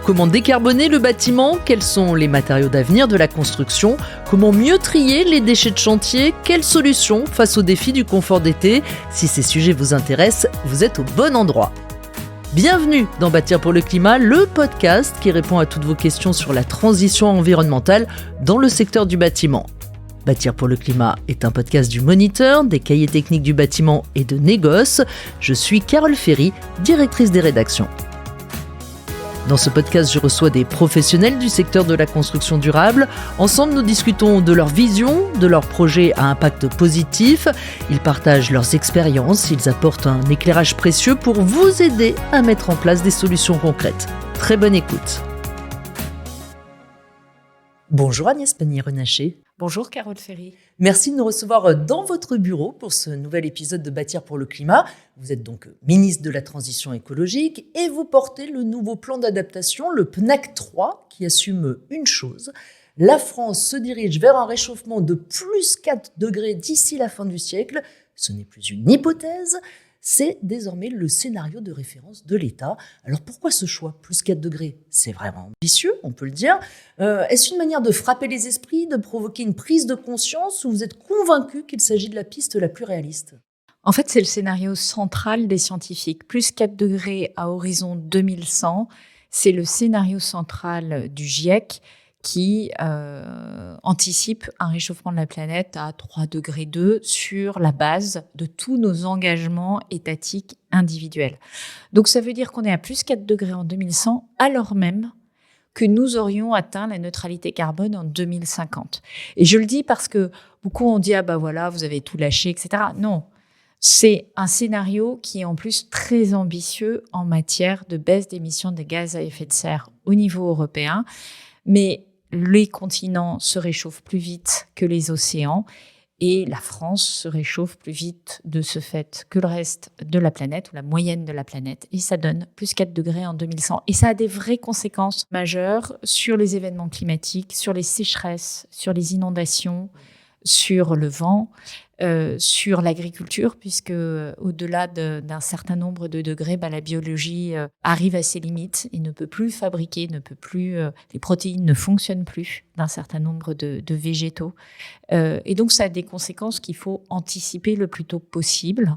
Comment décarboner le bâtiment? Quels sont les matériaux d'avenir de la construction? Comment mieux trier les déchets de chantier? Quelles solutions face aux défis du confort d'été? Si ces sujets vous intéressent, vous êtes au bon endroit. Bienvenue dans Bâtir pour le climat, le podcast qui répond à toutes vos questions sur la transition environnementale dans le secteur du bâtiment. Bâtir pour le climat est un podcast du Moniteur, des cahiers techniques du bâtiment et de Négoce. Je suis Carole Ferry, directrice des rédactions. Dans ce podcast, je reçois des professionnels du secteur de la construction durable. Ensemble, nous discutons de leur vision, de leurs projets à impact positif. Ils partagent leurs expériences, ils apportent un éclairage précieux pour vous aider à mettre en place des solutions concrètes. Très bonne écoute. Bonjour Agnès Pannier-Runacher. Bonjour Carole Ferry. Merci de nous recevoir dans votre bureau pour ce nouvel épisode de Bâtir pour le climat. Vous êtes donc ministre de la Transition écologique et vous portez le nouveau plan d'adaptation, le PNAC 3, qui assume une chose. La France se dirige vers un réchauffement de plus 4 degrés d'ici la fin du siècle. Ce n'est plus une hypothèse, c'est désormais le scénario de référence de l'État. Alors pourquoi ce choix? Plus 4 degrés, c'est vraiment ambitieux, on peut le dire. Est-ce une manière de frapper les esprits, de provoquer une prise de conscience, ou vous êtes convaincu qu'il s'agit de la piste la plus réaliste? En fait, c'est le scénario central des scientifiques. Plus 4 degrés à horizon 2100, c'est le scénario central du GIEC qui anticipe un réchauffement de la planète à 3,2 degrés sur la base de tous nos engagements étatiques individuels. Donc ça veut dire qu'on est à plus 4 degrés en 2100, alors même que nous aurions atteint la neutralité carbone en 2050. Et je le dis parce que beaucoup ont dit « Ah bah voilà, vous avez tout lâché, etc. » Non, c'est un scénario qui est en plus très ambitieux en matière de baisse d'émissions de gaz à effet de serre au niveau européen. Mais les continents se réchauffent plus vite que les océans et la France se réchauffe plus vite de ce fait que le reste de la planète ou la moyenne de la planète. Et ça donne plus 4 degrés en 2100. Et ça a des vraies conséquences majeures sur les événements climatiques, sur les sécheresses, sur les inondations, sur le vent, sur l'agriculture, puisque au-delà d'un certain nombre de degrés, la biologie arrive à ses limites et ne peut plus fabriquer, les protéines ne fonctionnent plus d'un certain nombre de végétaux. Et donc, ça a des conséquences qu'il faut anticiper le plus tôt possible.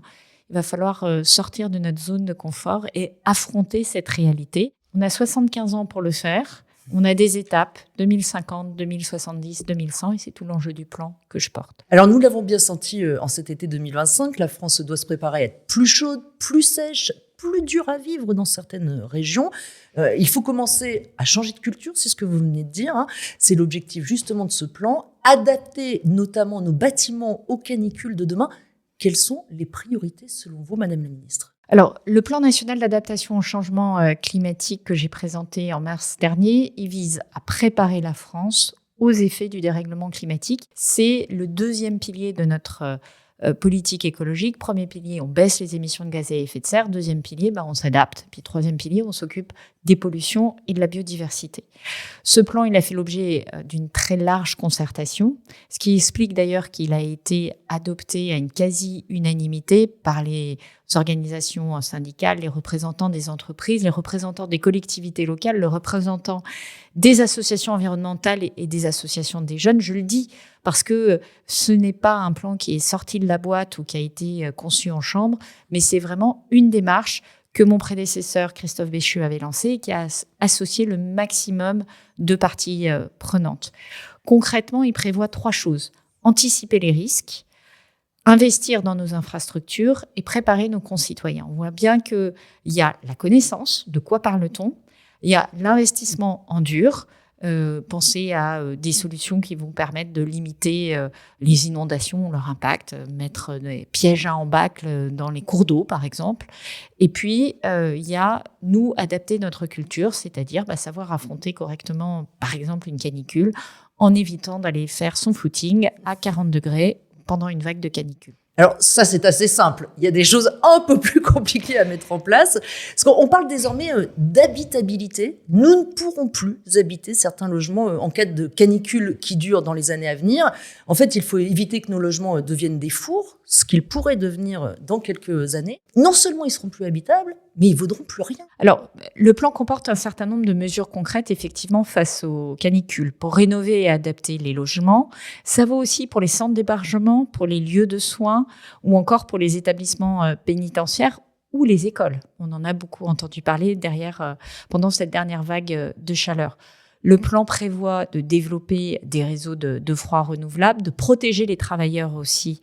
Il va falloir sortir de notre zone de confort et affronter cette réalité. On a 75 ans pour le faire. On a des étapes, 2050, 2070, 2100, et c'est tout l'enjeu du plan que je porte. Alors nous l'avons bien senti en cet été 2025, la France doit se préparer à être plus chaude, plus sèche, plus dure à vivre dans certaines régions. Il faut commencer à changer de culture, c'est ce que vous venez de dire. C'est l'objectif justement de ce plan, adapter notamment nos bâtiments aux canicules de demain. Quelles sont les priorités selon vous, Madame la Ministre ? Alors, le plan national d'adaptation au changement climatique que j'ai présenté en mars dernier, il vise à préparer la France aux effets du dérèglement climatique. C'est le deuxième pilier de notre politique écologique. Premier pilier, on baisse les émissions de gaz à effet de serre. Deuxième pilier, on s'adapte. Puis troisième pilier, on s'occupe des pollutions et de la biodiversité. Ce plan, il a fait l'objet d'une très large concertation, ce qui explique d'ailleurs qu'il a été adopté à une quasi-unanimité par les organisations syndicales, les représentants des entreprises, les représentants des collectivités locales, les représentants des associations environnementales et des associations des jeunes. Je le dis parce que ce n'est pas un plan qui est sorti de la boîte ou qui a été conçu en chambre, mais c'est vraiment une démarche que mon prédécesseur Christophe Béchu avait lancée et qui a associé le maximum de parties prenantes. Concrètement, il prévoit 3 choses. Anticiper les risques, investir dans nos infrastructures et préparer nos concitoyens. On voit bien qu'il y a la connaissance, de quoi parle-t-on, il y a l'investissement en dur, penser à des solutions qui vont permettre de limiter les inondations, leur impact, mettre des pièges à embâcles dans les cours d'eau, par exemple. Et puis, il y a, nous, adapter notre culture, c'est-à-dire savoir affronter correctement, par exemple, une canicule, en évitant d'aller faire son footing à 40 degrés pendant une vague de canicule. Alors ça, c'est assez simple. Il y a des choses un peu plus compliquées à mettre en place. Parce qu'on parle désormais d'habitabilité. Nous ne pourrons plus habiter certains logements en cas de canicule qui dure dans les années à venir. En fait, il faut éviter que nos logements deviennent des fours. ce qu'ils pourraient devenir dans quelques années, non seulement ils seront plus habitables, mais ils vaudront plus rien. Alors, le plan comporte un certain nombre de mesures concrètes, effectivement, face aux canicules, pour rénover et adapter les logements. Ça vaut aussi pour les centres d'hébergement, pour les lieux de soins, ou encore pour les établissements pénitentiaires ou les écoles. On en a beaucoup entendu parler pendant cette dernière vague de chaleur. Le plan prévoit de développer des réseaux de froid renouvelables, de protéger les travailleurs aussi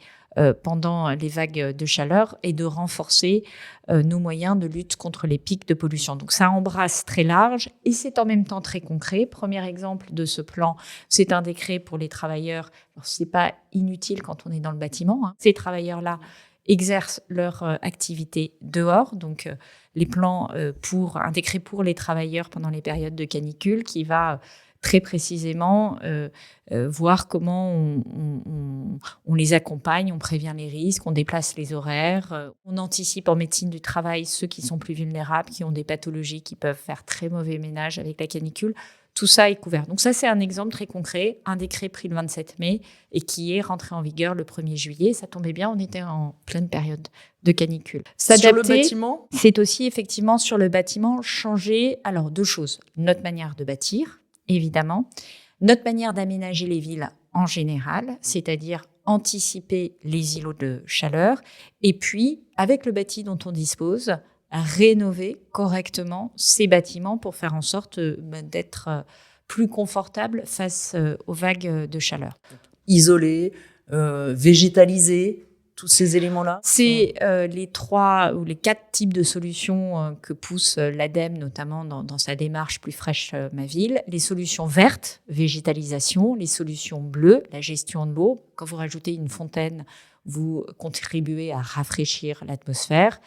pendant les vagues de chaleur et de renforcer nos moyens de lutte contre les pics de pollution. Donc ça embrasse très large et c'est en même temps très concret. Premier exemple de ce plan, c'est un décret pour les travailleurs. Alors c'est pas inutile quand on est dans le bâtiment, hein. Ces travailleurs-là exercent leur activité dehors. Donc, les plans pour un décret pour les travailleurs pendant les périodes de canicule qui va très précisément voir comment on les accompagne, on prévient les risques, on déplace les horaires, on anticipe en médecine du travail ceux qui sont plus vulnérables, qui ont des pathologies qui peuvent faire très mauvais ménage avec la canicule. Tout ça est couvert. Donc ça, c'est un exemple très concret, un décret pris le 27 mai et qui est rentré en vigueur le 1er juillet. Ça tombait bien, on était en pleine période de canicule. Sur le bâtiment ? C'est aussi effectivement sur le bâtiment changer, alors 2 choses. Notre manière de bâtir, évidemment. Notre manière d'aménager les villes en général, c'est-à-dire anticiper les îlots de chaleur. Et puis, avec le bâti dont on dispose, à rénover correctement ces bâtiments pour faire en sorte d'être plus confortable face aux vagues de chaleur. Isoler, végétaliser, tous ces éléments-là. C'est les 3 ou les 4 types de solutions que pousse l'ADEME, notamment dans sa démarche Plus fraîche ma ville. Les solutions vertes, végétalisation, les solutions bleues, la gestion de l'eau. Quand vous rajoutez une fontaine, vous contribuez à rafraîchir l'atmosphère.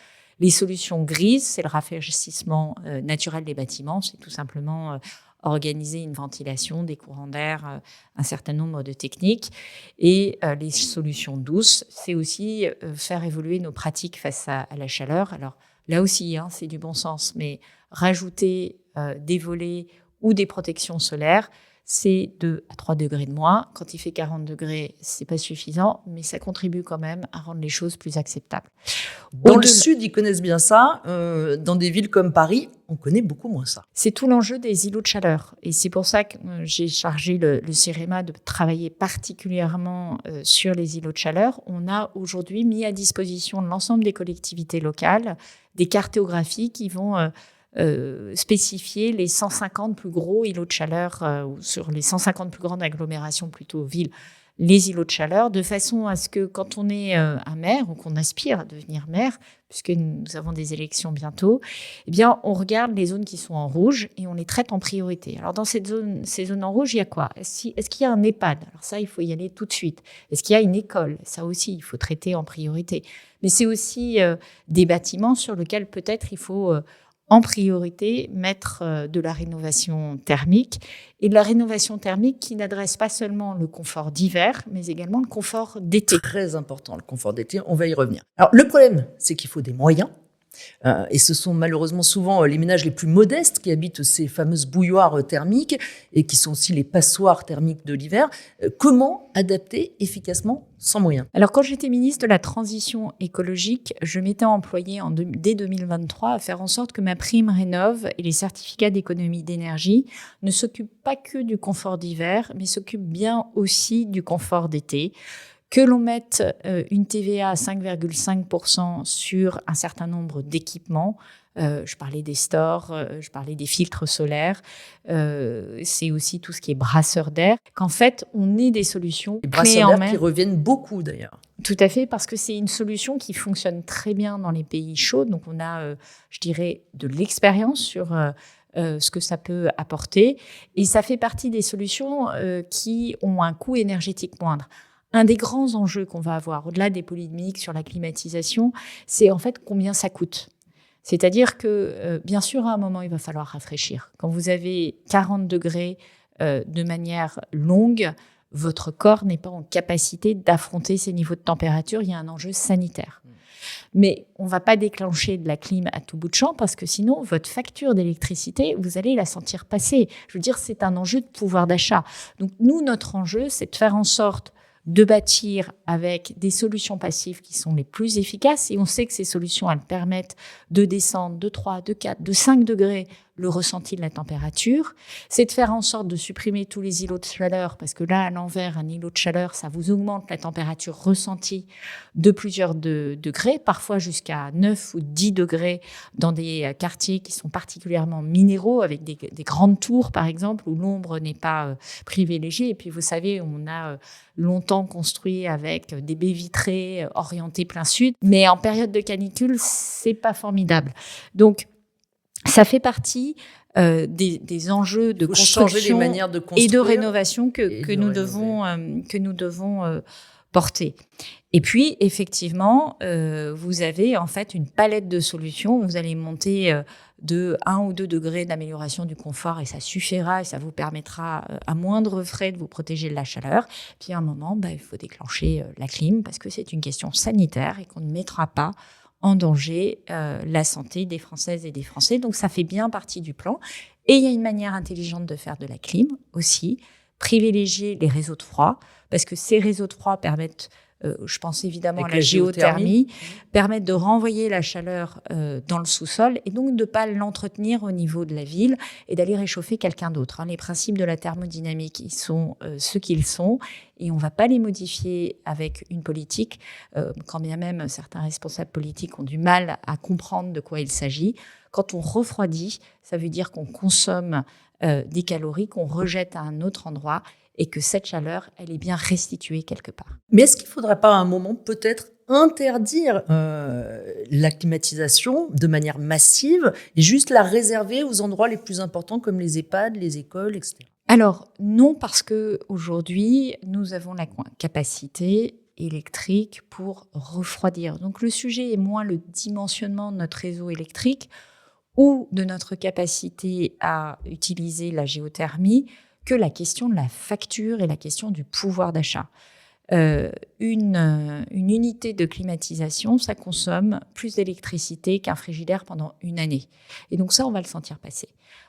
Les solutions grises, c'est le rafraîchissement naturel des bâtiments. C'est tout simplement organiser une ventilation, des courants d'air, un certain nombre de techniques. Et les solutions douces, c'est aussi faire évoluer nos pratiques face à la chaleur. Alors là aussi, c'est du bon sens, mais rajouter des volets ou des protections solaires, c'est 2 à 3 degrés de moins. Quand il fait 40 degrés, c'est pas suffisant, mais ça contribue quand même à rendre les choses plus acceptables. Dans le sud, ils connaissent bien ça. Dans des villes comme Paris, on connaît beaucoup moins ça. C'est tout l'enjeu des îlots de chaleur. Et c'est pour ça que j'ai chargé le CEREMA de travailler particulièrement sur les îlots de chaleur. On a aujourd'hui mis à disposition de l'ensemble des collectivités locales des cartographies qui vont spécifier les 150 plus gros îlots de chaleur, ou sur les 150 plus grandes agglomérations, plutôt villes, les îlots de chaleur, de façon à ce que quand on est un maire ou qu'on aspire à devenir maire, puisque nous avons des élections bientôt, eh bien, on regarde les zones qui sont en rouge et on les traite en priorité. Alors, dans ces zones en rouge, il y a quoi ? Est-ce qu'il y a un EHPAD ? Alors ça, il faut y aller tout de suite. Est-ce qu'il y a une école ? Ça aussi, il faut traiter en priorité. Mais c'est aussi des bâtiments sur lesquels peut-être il faut en priorité mettre de la rénovation thermique, et de la rénovation thermique qui n'adresse pas seulement le confort d'hiver, mais également le confort d'été. Très important, le confort d'été, on va y revenir. Alors le problème, c'est qu'il faut des moyens, et ce sont malheureusement souvent les ménages les plus modestes qui habitent ces fameuses bouilloires thermiques et qui sont aussi les passoires thermiques de l'hiver. Comment adapter efficacement sans moyens ? Alors, quand j'étais ministre de la Transition écologique, je m'étais employée dès 2023 à faire en sorte que ma prime rénov' et les certificats d'économie d'énergie ne s'occupent pas que du confort d'hiver, mais s'occupent bien aussi du confort d'été. Que l'on mette une TVA à 5,5% sur un certain nombre d'équipements, je parlais des stores, je parlais des filtres solaires, c'est aussi tout ce qui est brasseur d'air, qu'en fait, on ait des solutions clés en main. Qui reviennent beaucoup d'ailleurs. Tout à fait, parce que c'est une solution qui fonctionne très bien dans les pays chauds. Donc, on a, je dirais, de l'expérience sur ce que ça peut apporter. Et ça fait partie des solutions qui ont un coût énergétique moindre. Un des grands enjeux qu'on va avoir, au-delà des polémiques sur la climatisation, c'est en fait combien ça coûte. C'est-à-dire que, bien sûr, à un moment, il va falloir rafraîchir. Quand vous avez 40 degrés de manière longue, votre corps n'est pas en capacité d'affronter ces niveaux de température. Il y a un enjeu sanitaire. Mais on ne va pas déclencher de la clim à tout bout de champ parce que sinon, votre facture d'électricité, vous allez la sentir passer. Je veux dire, c'est un enjeu de pouvoir d'achat. Donc, nous, notre enjeu, c'est de faire en sorte de bâtir avec des solutions passives qui sont les plus efficaces. Et on sait que ces solutions, elles permettent de descendre de 3, de 4, de 5 degrés le ressenti de la température. C'est de faire en sorte de supprimer tous les îlots de chaleur, parce que là, à l'envers, un îlot de chaleur, ça vous augmente la température ressentie de plusieurs degrés, parfois jusqu'à 9 ou 10 degrés dans des quartiers qui sont particulièrement minéraux, avec des grandes tours, par exemple, où l'ombre n'est pas privilégiée. Et puis, vous savez, on a longtemps construit avec des baies vitrées orientées plein sud. Mais en période de canicule, c'est pas formidable. Donc, ça fait partie des enjeux de construction et de rénovation que nous devons porter. Et puis, effectivement, vous avez en fait une palette de solutions. Vous allez monter de 1 ou 2 degrés d'amélioration du confort et ça suffira et ça vous permettra à moindre frais de vous protéger de la chaleur. Puis à un moment, il faut déclencher la clim parce que c'est une question sanitaire et qu'on ne mettra pas en danger la santé des Françaises et des Français. Donc, ça fait bien partie du plan. Et il y a une manière intelligente de faire de la clim aussi, privilégier les réseaux de froid, parce que ces réseaux de froid permettent, je pense évidemment à la géothermie, permettent de renvoyer la chaleur dans le sous-sol et donc de ne pas l'entretenir au niveau de la ville et d'aller réchauffer quelqu'un d'autre. Les principes de la thermodynamique, ils sont ce qu'ils sont et on ne va pas les modifier avec une politique, quand bien même certains responsables politiques ont du mal à comprendre de quoi il s'agit. Quand on refroidit, ça veut dire qu'on consomme des calories qu'on rejette à un autre endroit et que cette chaleur, elle est bien restituée quelque part. Mais est-ce qu'il ne faudrait pas à un moment peut-être interdire la climatisation de manière massive et juste la réserver aux endroits les plus importants comme les EHPAD, les écoles, etc. Alors non, parce qu'aujourd'hui, nous avons la capacité électrique pour refroidir. Donc le sujet est moins le dimensionnement de notre réseau électrique ou de notre capacité à utiliser la géothermie que la question de la facture et la question du pouvoir d'achat. Une unité de climatisation, ça consomme plus d'électricité qu'un frigidaire pendant une année. Et donc ça, on va le sentir passer.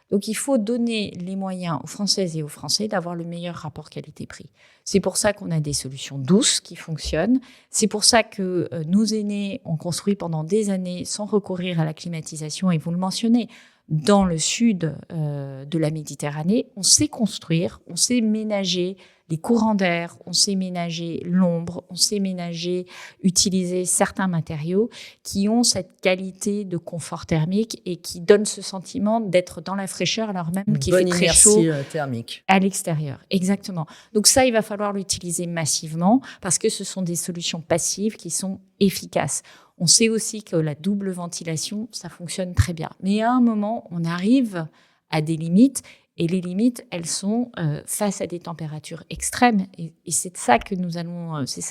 Donc il faut donner les moyens aux Françaises et aux Français d'avoir le meilleur rapport qualité-prix. C'est pour ça qu'on a des solutions douces qui fonctionnent. C'est pour ça que nos aînés ont construit pendant des années sans recourir à la climatisation. Et vous le mentionnez, dans le sud de la Méditerranée, on sait construire, on sait ménager les courants d'air, on sait ménager l'ombre, on sait ménager, utiliser certains matériaux qui ont cette qualité de confort thermique et qui donnent ce sentiment d'être dans la fraîcheur alors même qu'il fait très chaud thermique à l'extérieur. Exactement. Donc ça, il va falloir l'utiliser massivement parce que ce sont des solutions passives qui sont efficaces. On sait aussi que la double ventilation, ça fonctionne très bien. Mais à un moment, on arrive à des limites. Et les limites, elles sont face à des températures extrêmes. Et c'est ça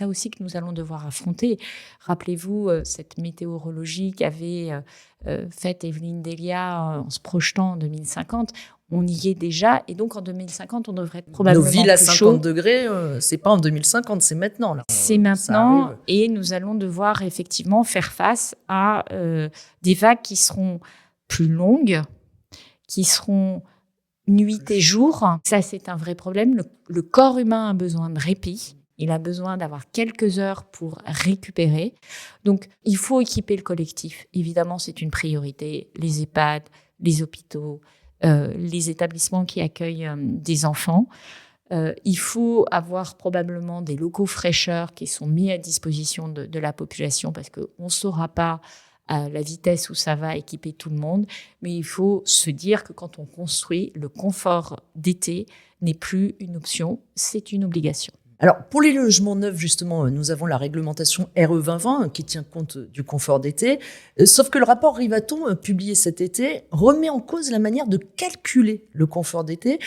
aussi que nous allons devoir affronter. Rappelez-vous cette météorologie qu'avait faite Evelyne Delia en se projetant en 2050. On y est déjà. Et donc, en 2050, on devrait être probablement plus chaud. Nos villes à 50 degrés, c'est pas en 2050, c'est maintenant. Là. C'est maintenant. Et nous allons devoir effectivement faire face à des vagues qui seront plus longues, qui seront nuit et jour. Ça, c'est un vrai problème. Le corps humain a besoin de répit. Il a besoin d'avoir quelques heures pour récupérer. Donc, il faut équiper le collectif. Évidemment, c'est une priorité. Les EHPAD, les hôpitaux, les établissements qui accueillent des enfants. Il faut avoir probablement des locaux fraîcheurs qui sont mis à disposition de la population parce qu'on ne saura pas à la vitesse où ça va équiper tout le monde. Mais il faut se dire que quand on construit, le confort d'été n'est plus une option, c'est une obligation. Alors, pour les logements neufs, justement, nous avons la réglementation RE 2020 qui tient compte du confort d'été. Sauf que le rapport Rivaton, publié cet été, remet en cause la manière de calculer le confort d'été.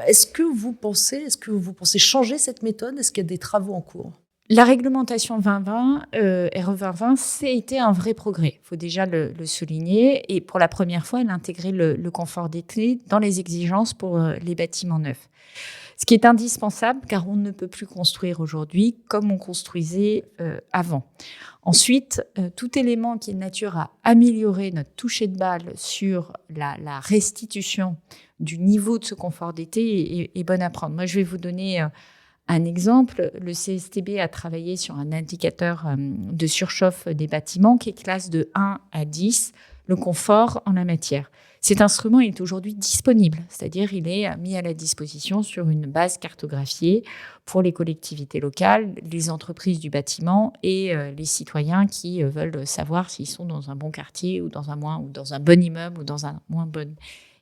Est-ce que vous pensez changer cette méthode ? Est-ce qu'il y a des travaux en cours ? La réglementation 2020, RE 2020, c'était un vrai progrès. Il faut déjà le souligner. Et pour la première fois, elle a intégré le confort d'été dans les exigences pour les bâtiments neufs. Ce qui est indispensable, car on ne peut plus construire aujourd'hui comme on construisait avant. Ensuite, tout élément qui est de nature à améliorer notre toucher de balle sur la restitution du niveau de ce confort d'été est bon à prendre. Moi, je vais vous donner Un exemple, le CSTB a travaillé sur un indicateur de surchauffe des bâtiments qui classe de 1 à 10 le confort en la matière. Cet instrument est aujourd'hui disponible, c'est-à-dire il est mis à la disposition sur une base cartographiée pour les collectivités locales, les entreprises du bâtiment et les citoyens qui veulent savoir s'ils sont dans un bon quartier ou dans un bon immeuble ou dans un moins bon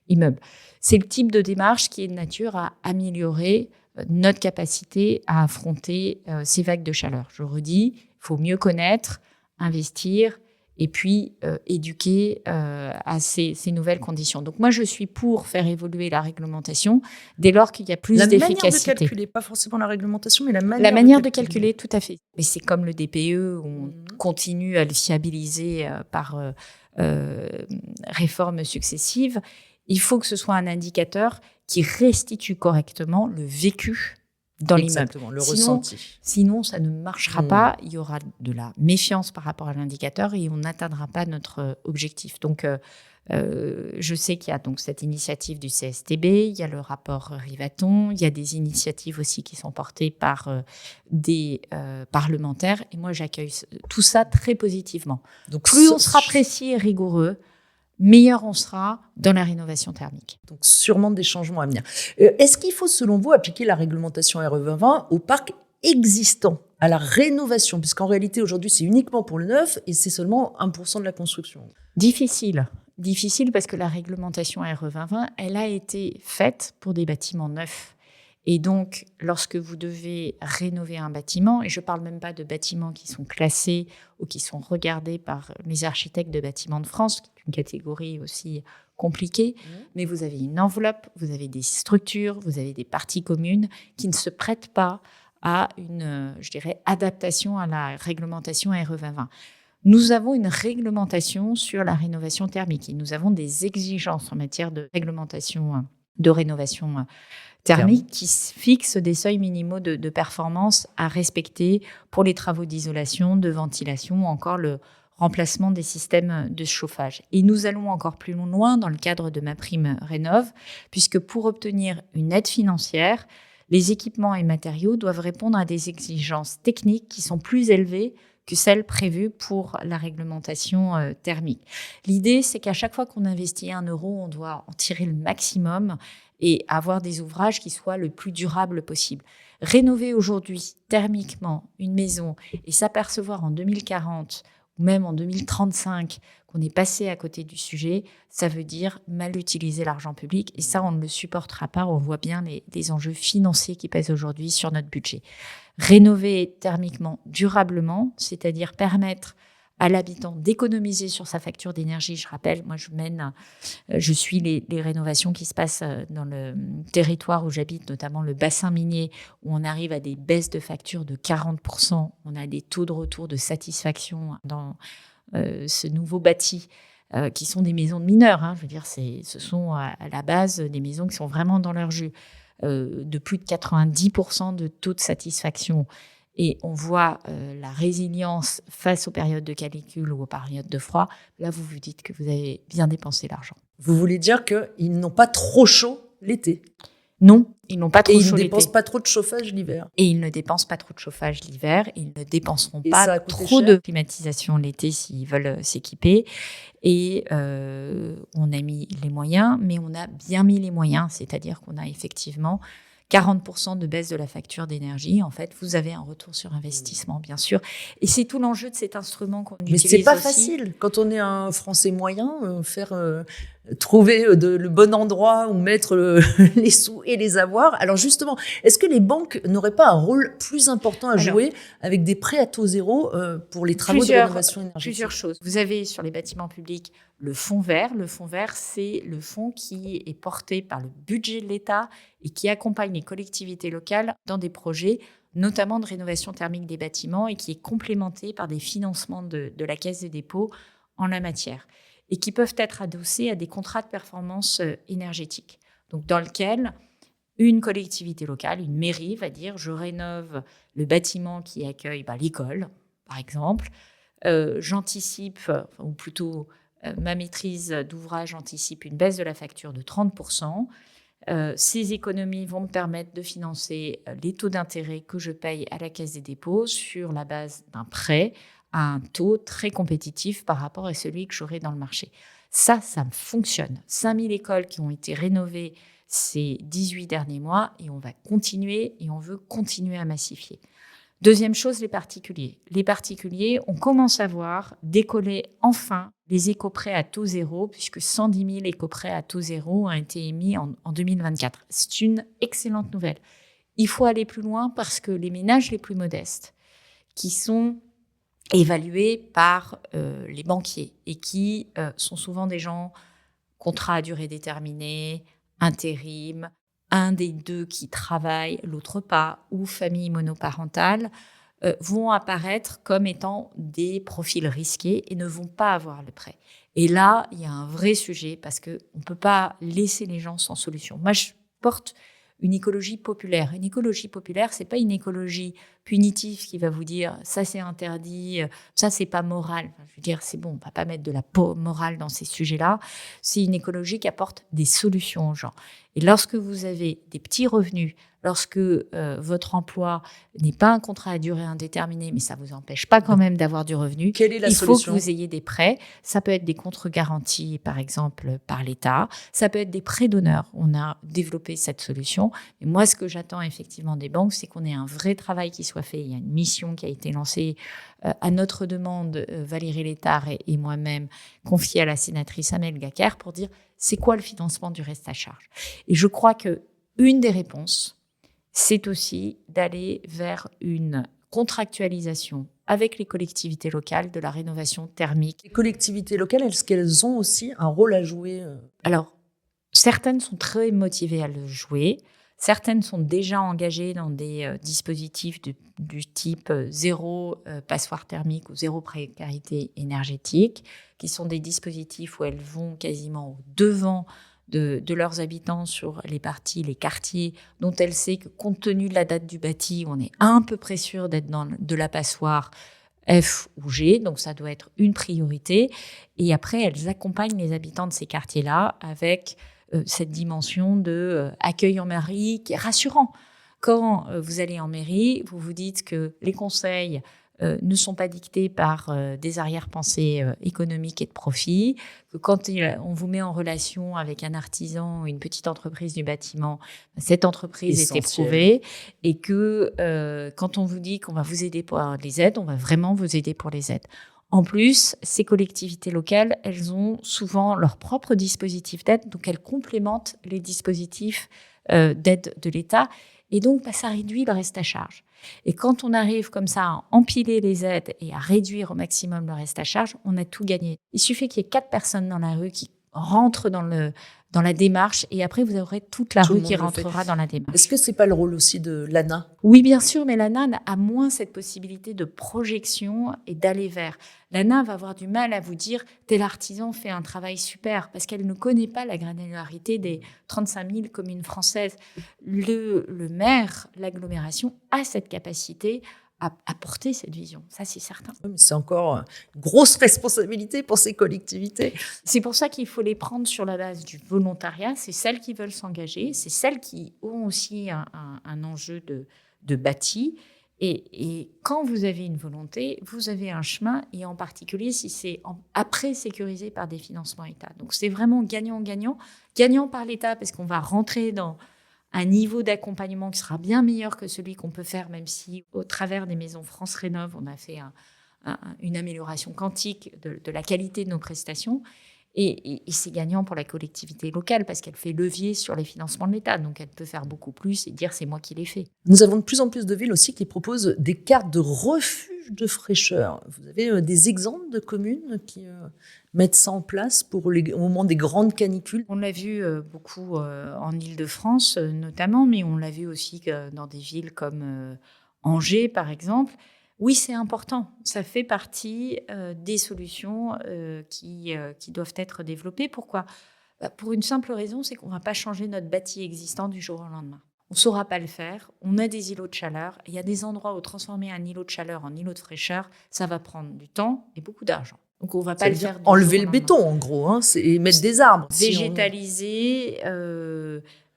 immeuble. C'est le type de démarche qui est de nature à améliorer notre capacité à affronter ces vagues de chaleur. Je redis, il faut mieux connaître, investir et puis éduquer à ces nouvelles conditions. Donc moi, je suis pour faire évoluer la réglementation dès lors qu'il y a plus d'efficacité. La manière de calculer, pas forcément la réglementation, mais la manière de calculer, tout à fait. Mais c'est comme le DPE, où on continue à le fiabiliser par réformes successives. Il faut que ce soit un indicateur qui restitue correctement le vécu dans l'immeuble. Exactement, le ressenti. Sinon, ça ne marchera pas. Il y aura de la méfiance par rapport à l'indicateur et on n'atteindra pas notre objectif. Donc, je sais qu'il y a donc cette initiative du CSTB, il y a le rapport Rivaton, il y a des initiatives aussi qui sont portées par des parlementaires. Et moi, j'accueille tout ça très positivement. Donc, plus on sera précis et rigoureux, meilleur on sera dans la rénovation thermique. Donc, sûrement des changements à venir. Est-ce qu'il faut, selon vous, appliquer la réglementation RE 2020 au parc existant, à la rénovation? Puisqu'en réalité, aujourd'hui, c'est uniquement pour le neuf et c'est seulement 1% de la construction. Difficile parce que la réglementation RE 2020, elle a été faite pour des bâtiments neufs. Et donc, lorsque vous devez rénover un bâtiment, et je ne parle même pas de bâtiments qui sont classés ou qui sont regardés par les architectes de bâtiments de France, qui est une catégorie aussi compliquée, mais vous avez une enveloppe, vous avez des structures, vous avez des parties communes qui ne se prêtent pas à une, adaptation à la réglementation RE 2020. Nous avons une réglementation sur la rénovation thermique et nous avons des exigences en matière de réglementation de rénovation thermique qui fixe des seuils minimaux de performance à respecter pour les travaux d'isolation, de ventilation ou encore le remplacement des systèmes de chauffage. Et nous allons encore plus loin dans le cadre de MaPrimeRénov', puisque pour obtenir une aide financière, les équipements et matériaux doivent répondre à des exigences techniques qui sont plus élevées que celles prévues pour la réglementation thermique. L'idée, c'est qu'à chaque fois qu'on investit 1 euro, on doit en tirer le maximum et avoir des ouvrages qui soient le plus durables possible. Rénover aujourd'hui thermiquement une maison et s'apercevoir en 2040 ou même en 2035 qu'on est passé à côté du sujet, ça veut dire mal utiliser l'argent public et ça, on ne le supportera pas. On voit bien les enjeux financiers qui pèsent aujourd'hui sur notre budget. Rénover thermiquement durablement, c'est-à-dire permettre à l'habitant d'économiser sur sa facture d'énergie. Je rappelle, moi je suis les rénovations qui se passent dans le territoire où j'habite, notamment le bassin minier, où on arrive à des baisses de facture de 40%. On a des taux de retour de satisfaction dans ce nouveau bâti, qui sont des maisons de mineurs. Je veux dire, ce sont à la base des maisons qui sont vraiment dans leur jus, de plus de 90% de taux de satisfaction. Et on voit la résilience face aux périodes de canicule ou aux périodes de froid. Là, vous vous dites que vous avez bien dépensé l'argent. Vous voulez dire qu'ils n'ont pas trop chaud l'été? Non, ils n'ont pas trop chaud l'été. Et ils ne dépensent pas trop de chauffage l'hiver. Et ils ne dépensent pas trop de chauffage l'hiver. Ils ne dépenseront pas trop de climatisation l'été s'ils veulent s'équiper. Et on a mis les moyens, mais on a bien mis les moyens. C'est-à-dire qu'on a effectivement 40% de baisse de la facture d'énergie. En fait, vous avez un retour sur investissement, bien sûr. Et c'est tout l'enjeu de cet instrument qu'on utilise aussi. Mais c'est pas facile. Quand on est un Français moyen, trouver le bon endroit où mettre les sous et les avoirs. Alors justement, est-ce que les banques n'auraient pas un rôle plus important à jouer avec des prêts à taux zéro pour les travaux de rénovation énergétique? Plusieurs choses. Vous avez sur les bâtiments publics le fonds vert. Le fonds vert, c'est le fonds qui est porté par le budget de l'État et qui accompagne les collectivités locales dans des projets, notamment de rénovation thermique des bâtiments, et qui est complémenté par des financements de la Caisse des dépôts en la matière, et qui peuvent être adossés à des contrats de performance énergétique. Donc, dans lequel une collectivité locale, une mairie, va dire « je rénove le bâtiment qui accueille l'école, par exemple, j'anticipe, ou plutôt ma maîtrise d'ouvrage anticipe une baisse de la facture de 30%, Ces économies vont me permettre de financer les taux d'intérêt que je paye à la Caisse des dépôts sur la base d'un prêt à un taux très compétitif par rapport à celui que j'aurai dans le marché. Ça fonctionne. 5000 écoles qui ont été rénovées ces 18 derniers mois et on va continuer et on veut continuer à massifier. Deuxième chose, les particuliers. Les particuliers, on commence à voir décoller enfin les éco-prêts à taux zéro, puisque 110 000 éco-prêts à taux zéro ont été émis en 2024. C'est une excellente nouvelle. Il faut aller plus loin parce que les ménages les plus modestes, qui sont évalués par les banquiers et qui sont souvent des gens contrat à durée déterminée, intérim, un des deux qui travaille, l'autre pas, ou famille monoparentale, vont apparaître comme étant des profils risqués et ne vont pas avoir le prêt. Et là, il y a un vrai sujet parce qu'on ne peut pas laisser les gens sans solution. Moi, je porte une écologie populaire. Une écologie populaire, c'est pas une écologie punitive qui va vous dire ça c'est interdit, ça c'est pas moral. Je veux dire, c'est bon, on va pas mettre de la morale dans ces sujets-là. C'est une écologie qui apporte des solutions aux gens. Et lorsque vous avez des petits revenus, lorsque votre emploi n'est pas un contrat à durée indéterminée, mais ça ne vous empêche pas quand même d'avoir du revenu, quelle est la il solution ? faut que vous ayez des prêts. Ça peut être des contre-garanties, par exemple, par l'État. Ça peut être des prêts d'honneur. On a développé cette solution. Et moi, ce que j'attends effectivement des banques, c'est qu'on ait un vrai travail qui soit fait. Il y a une mission qui a été lancée à notre demande, Valérie Létard et moi-même, confiée à la sénatrice Amel Gacquerre, pour dire c'est quoi le financement du reste à charge. Et je crois qu'une des réponses, c'est aussi d'aller vers une contractualisation avec les collectivités locales de la rénovation thermique. Les collectivités locales, est-ce qu'elles ont aussi un rôle à jouer ? Alors, certaines sont très motivées à le jouer. Certaines sont déjà engagées dans des dispositifs du type zéro passoire thermique ou zéro précarité énergétique, qui sont des dispositifs où elles vont quasiment au devant de leurs habitants sur les quartiers dont elles savent que compte tenu de la date du bâti, on est à peu près sûr d'être dans de la passoire F ou G, donc ça doit être une priorité. Et après, elles accompagnent les habitants de ces quartiers-là avec cette dimension de accueil en mairie qui est rassurant. Quand vous allez en mairie, vous vous dites que les conseils ne sont pas dictés par des arrière-pensées économiques et de profit, que quand on vous met en relation avec un artisan ou une petite entreprise du bâtiment, cette entreprise est éprouvée et que quand on vous dit qu'on va vous aider pour les aides, on va vraiment vous aider pour les aides. En plus, ces collectivités locales, elles ont souvent leur propre dispositif d'aide, donc elles complémentent les dispositifs d'aide de l'État. Et donc, ça réduit le reste à charge. Et quand on arrive comme ça à empiler les aides et à réduire au maximum le reste à charge, on a tout gagné. Il suffit qu'il y ait 4 personnes dans la rue qui rentrent dans la démarche et après, vous aurez toute la rue qui rentrera dans la démarche. Est-ce que ce n'est pas le rôle aussi de l'ANA ? Oui, bien sûr, mais l'ANA a moins cette possibilité de projection et d'aller vers. L'ANA va avoir du mal à vous dire « tel artisan fait un travail super » parce qu'elle ne connaît pas la granularité des 35 000 communes françaises. Le maire, l'agglomération, a cette capacité à porter cette vision. Ça, c'est certain. C'est encore une grosse responsabilité pour ces collectivités. C'est pour ça qu'il faut les prendre sur la base du volontariat. C'est celles qui veulent s'engager. C'est celles qui ont aussi un enjeu de bâti. Et quand vous avez une volonté, vous avez un chemin, et en particulier si c'est après sécurisé par des financements État. Donc, c'est vraiment gagnant-gagnant. Gagnant par l'État parce qu'on va rentrer dans un niveau d'accompagnement qui sera bien meilleur que celui qu'on peut faire, même si au travers des maisons France Rénov', on a fait une amélioration quantique de la qualité de nos prestations. Et c'est gagnant pour la collectivité locale parce qu'elle fait levier sur les financements de l'État. Donc, elle peut faire beaucoup plus et dire c'est moi qui l'ai fait. Nous avons de plus en plus de villes aussi qui proposent des cartes de refuge de fraîcheur. Vous avez des exemples de communes qui mettent ça en place au moment des grandes canicules ? On l'a vu beaucoup en Île-de-France notamment, mais on l'a vu aussi dans des villes comme Angers, par exemple. Oui, c'est important. Ça fait partie des solutions qui doivent être développées. Pourquoi ? Pour une simple raison, c'est qu'on ne va pas changer notre bâti existant du jour au lendemain. On ne saura pas le faire. On a des îlots de chaleur. Il y a des endroits où transformer un îlot de chaleur en îlot de fraîcheur, ça va prendre du temps et beaucoup d'argent. Donc, on ne va pas le faire. Enlever le béton, en gros, et mettre des arbres. Végétaliser,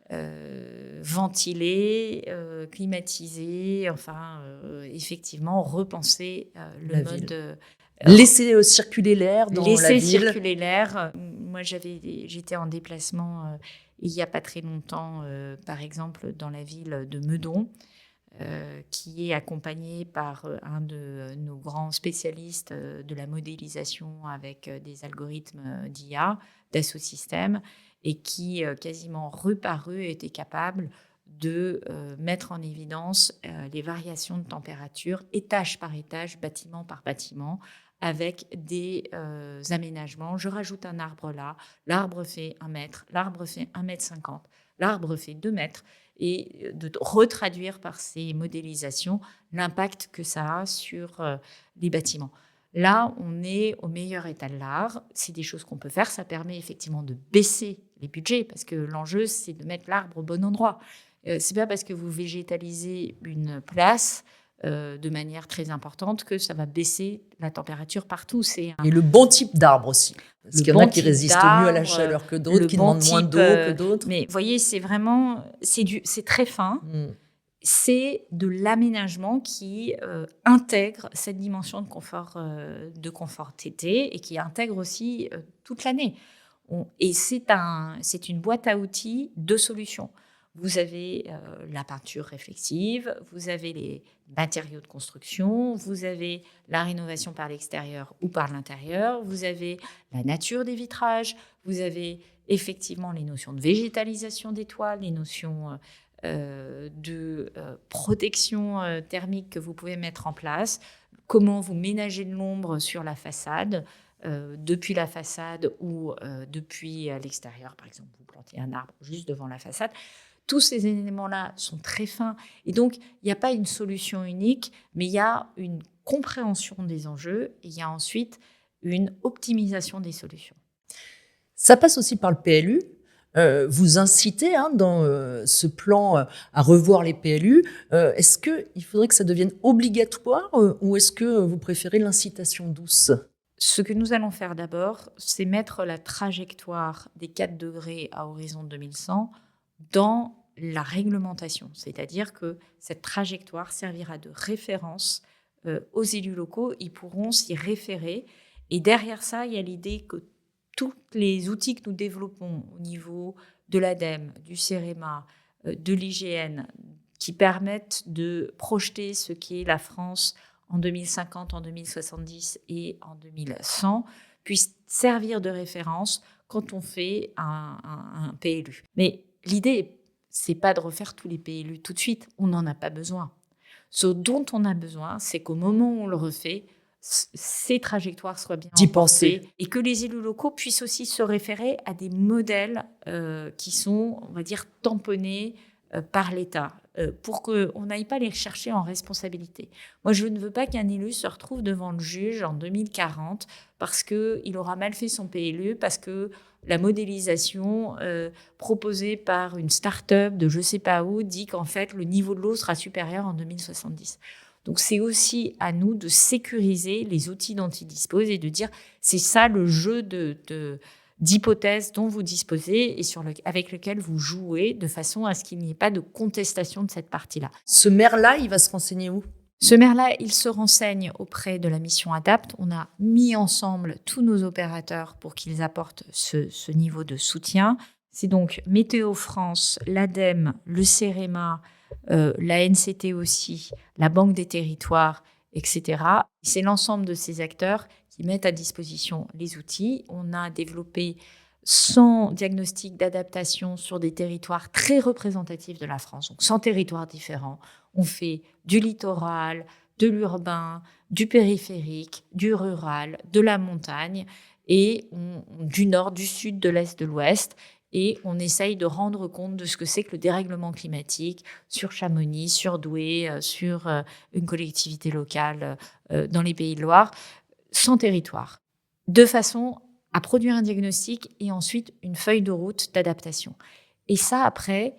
ventiler, climatiser, enfin, effectivement, repenser La le mode. ville. Laisser circuler l'air dans la Laisser ville. circuler l'air. Moi, j'étais en déplacement il n'y a pas très longtemps, par exemple, dans la ville de Meudon, qui est accompagné par un de nos grands spécialistes de la modélisation avec des algorithmes d'IA, Dassault Systèmes, et qui, quasiment rue par rue, était capable de mettre en évidence les variations de température, étage par étage, bâtiment par bâtiment, avec des aménagements. Je rajoute un arbre là, l'arbre fait 1 mètre, l'arbre fait 1,50 m, l'arbre fait 2 mètres, et de retraduire par ces modélisations l'impact que ça a sur les bâtiments. Là, on est au meilleur état de l'art. C'est des choses qu'on peut faire. Ça permet effectivement de baisser les budgets parce que l'enjeu, c'est de mettre l'arbre au bon endroit. C'est pas parce que vous végétalisez une place de manière très importante que ça va baisser la température partout. Et le bon type d'arbre aussi. Parce qu'il y en a qui résistent mieux à la d'arbre, chaleur que d'autres, qui bon demandent moins type, d'eau que d'autres. Mais vous voyez, c'est vraiment, c'est très fin. C'est de l'aménagement qui intègre cette dimension de confort TT et qui intègre aussi toute l'année. Et c'est une boîte à outils de solutions. Vous avez la peinture réflexive, vous avez les matériaux de construction, vous avez la rénovation par l'extérieur ou par l'intérieur, vous avez la nature des vitrages, vous avez effectivement les notions de végétalisation des toits, les notions de protection thermique que vous pouvez mettre en place, comment vous ménagez de l'ombre sur la façade, depuis la façade ou depuis l'extérieur. Par exemple, vous plantez un arbre juste devant la façade. Tous ces éléments-là sont très fins. Et donc, il n'y a pas une solution unique, mais il y a une compréhension des enjeux et il y a ensuite une optimisation des solutions. Ça passe aussi par le PLU. Vous incitez dans ce plan à revoir les PLU. Est-ce qu'il faudrait que ça devienne obligatoire ou est-ce que vous préférez l'incitation douce ? Ce que nous allons faire d'abord, c'est mettre la trajectoire des 4 degrés à horizon 2100 dans la réglementation. C'est-à-dire que cette trajectoire servira de référence aux élus locaux. Ils pourront s'y référer. Et derrière ça, il y a l'idée que tous les outils que nous développons au niveau de l'ADEME, du CEREMA, de l'IGN, qui permettent de projeter ce qu'est la France en 2050, en 2070 et en 2100, puissent servir de référence quand on fait un PLU. Mais l'idée, c'est pas de refaire tous les PLU tout de suite. On n'en a pas besoin. Ce dont on a besoin, c'est qu'au moment où on le refait, ces trajectoires soient bien pensées et que les élus locaux puissent aussi se référer à des modèles qui sont, on va dire, tamponnés par l'État pour qu'on n'aille pas les chercher en responsabilité. Moi, je ne veux pas qu'un élu se retrouve devant le juge en 2040 parce qu'il aura mal fait son PLU, parce que la modélisation proposée par une start-up de je ne sais pas où dit qu'en fait, le niveau de l'eau sera supérieur en 2070. Donc, c'est aussi à nous de sécuriser les outils dont ils disposent et de dire c'est ça le jeu d'hypothèses dont vous disposez et avec lequel vous jouez de façon à ce qu'il n'y ait pas de contestation de cette partie-là. Ce maire-là, il va se renseigner où ? Ce maire-là, il se renseigne auprès de la mission ADAPT. On a mis ensemble tous nos opérateurs pour qu'ils apportent ce niveau de soutien. C'est donc Météo France, l'ADEME, le CEREMA, la NCT aussi, la Banque des Territoires, etc. C'est l'ensemble de ces acteurs qui mettent à disposition les outils. On a développé 100 diagnostics d'adaptation sur des territoires très représentatifs de la France, donc 100 territoires différents. On fait du littoral, de l'urbain, du périphérique, du rural, de la montagne, et du nord, du sud, de l'est, de l'ouest. Et on essaye de rendre compte de ce que c'est que le dérèglement climatique sur Chamonix, sur Douai, sur une collectivité locale dans les Pays de Loire, 100 territoires, de façon à produire un diagnostic et ensuite une feuille de route d'adaptation. Et ça, après,